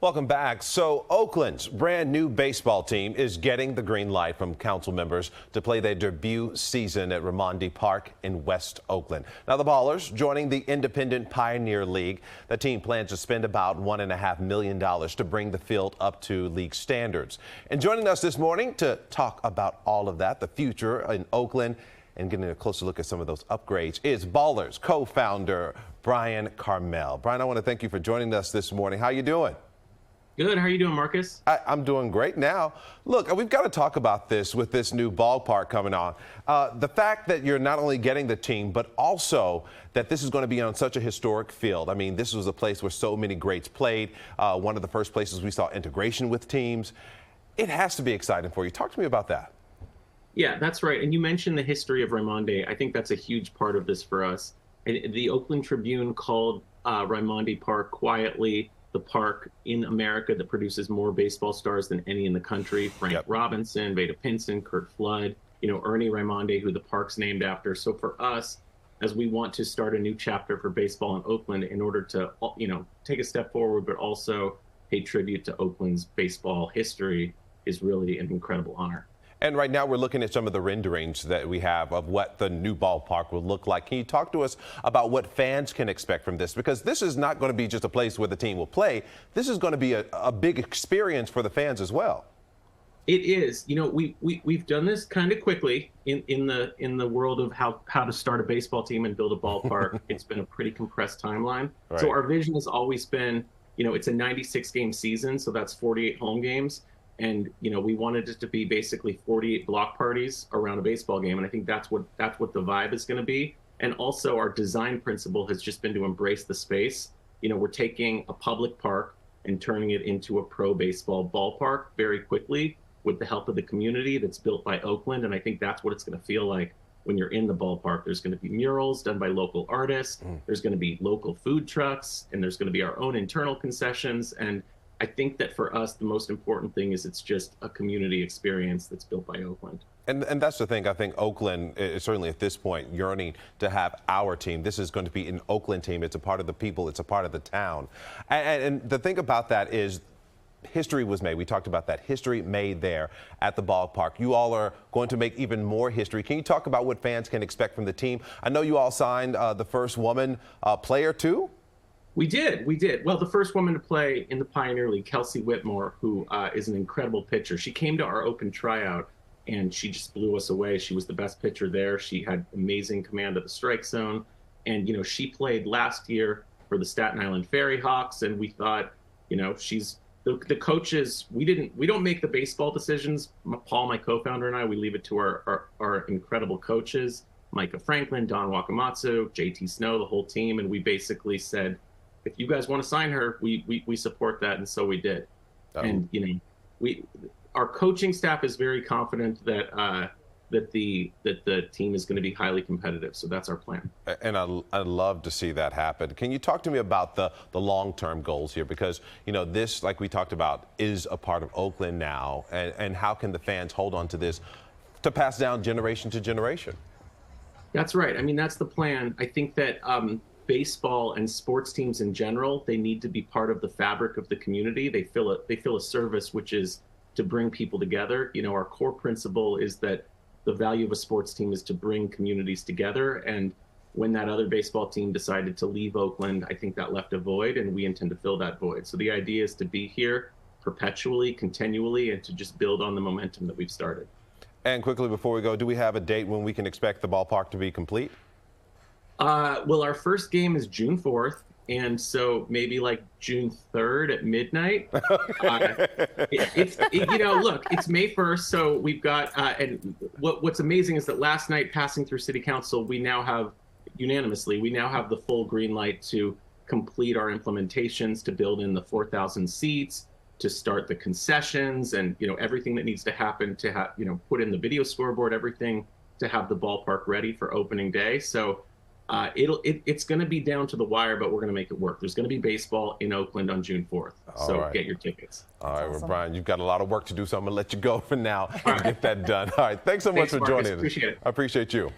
Welcome back. So Oakland's brand new baseball team is getting the green light from council members to play their debut season at Raimondi Park in West Oakland. Now the Ballers joining the Independent Pioneer League. The team plans to spend about $1.5 million to bring the field up to league standards. And joining us this morning to talk about all of that, the future in Oakland, and getting a closer look at some of those upgrades is Ballers co-founder Bryan Carmel. Bryan, I want to thank you for joining us this morning. How you doing? Good. How are you doing, Marcus? I'm doing great now. Look, we've got to talk about this with this new ballpark coming on. The fact that you're not only getting the team, but also that this is going to be on such a historic field. I mean, this was a place where so many greats played. One of the first places we saw integration with teams. It has to be exciting for you. Talk to me about that. Yeah, that's right. And you mentioned the history of Raimondi. I think that's a huge part of this for us. The Oakland Tribune called Raimondi Park quietly the park in America that produces more baseball stars than any in the country. Frank Robinson, Vada Pinson, Curt Flood, Ernie Raimondi, who the park's named after. So for us, as we want to start a new chapter for baseball in Oakland in order to, take a step forward, but also pay tribute to Oakland's baseball history is really an incredible honor. And right now we're looking at some of the renderings that we have of what the new ballpark will look like. Can you talk to us about what fans can expect from this? Because this is not going to be just a place where the team will play. This is going to be a big experience for the fans as well. It is. We've done this kind of quickly in the world of how to start a baseball team and build a ballpark. It's been a pretty compressed timeline. Right. So our vision has always been, it's a 96-game season, so that's 48 home games. And, we wanted it to be basically 48 block parties around a baseball game. And I think that's what the vibe is going to be. And also our design principle has just been to embrace the space. We're taking a public park and turning it into a pro baseball ballpark very quickly with the help of the community that's built by Oakland. And I think that's what it's going to feel like when you're in the ballpark. There's going to be murals done by local artists. There's going to be local food trucks, and there's going to be our own internal concessions. And I think that for us, the most important thing is it's just a community experience that's built by Oakland. And that's the thing. I think Oakland is certainly at this point yearning to have our team. This is going to be an Oakland team. It's a part of the people. It's a part of the town. And the thing about that is history was made. We talked about that. History made there at the ballpark. You all are going to make even more history. Can you talk about what fans can expect from the team? I know you all signed the first woman player too. We did. Well, the first woman to play in the Pioneer League, Kelsey Whitmore, who is an incredible pitcher. She came to our open tryout, and she just blew us away. She was the best pitcher there. She had amazing command of the strike zone. And, she played last year for the Staten Island Ferry Hawks, and we thought, she's the coaches. We don't make the baseball decisions. Paul, my co-founder, and I, we leave it to our incredible coaches, Micah Franklin, Don Wakamatsu, JT Snow, the whole team. And we basically said, if you guys want to sign her, we support that, and so we did. And our coaching staff is very confident that the team is going to be highly competitive. So that's our plan. And I'd love to see that happen. Can you talk to me about the long-term goals here? Because this, like we talked about, is a part of Oakland now, and how can the fans hold on to this to pass down generation to generation? That's right. I mean, that's the plan. I think that baseball and sports teams in general, they need to be part of the fabric of the community. They fill a service, which is to bring people together. Our core principle is that the value of a sports team is to bring communities together. And when that other baseball team decided to leave Oakland, I think that left a void, and we intend to fill that void. So the idea is to be here perpetually, continually, and to just build on the momentum that we've started. And quickly before we go, do we have a date when we can expect the ballpark to be complete? Well, our first game is June 4th, and so maybe like June 3rd at midnight. Look, it's May 1st, so we've got, and what's amazing is that last night, passing through City Council, we now have, unanimously, the full green light to complete our implementations, to build in the 4,000 seats, to start the concessions, and, everything that needs to happen to have, put in the video scoreboard, everything to have the ballpark ready for opening day. So it's going to be down to the wire, but we're going to make it work. There's going to be baseball in Oakland on June 4th. So get your tickets. All right, well, Bryan, you've got a lot of work to do, so I'm going to let you go for now and get that done. All right, thanks so much for joining us. Appreciate it. I appreciate you.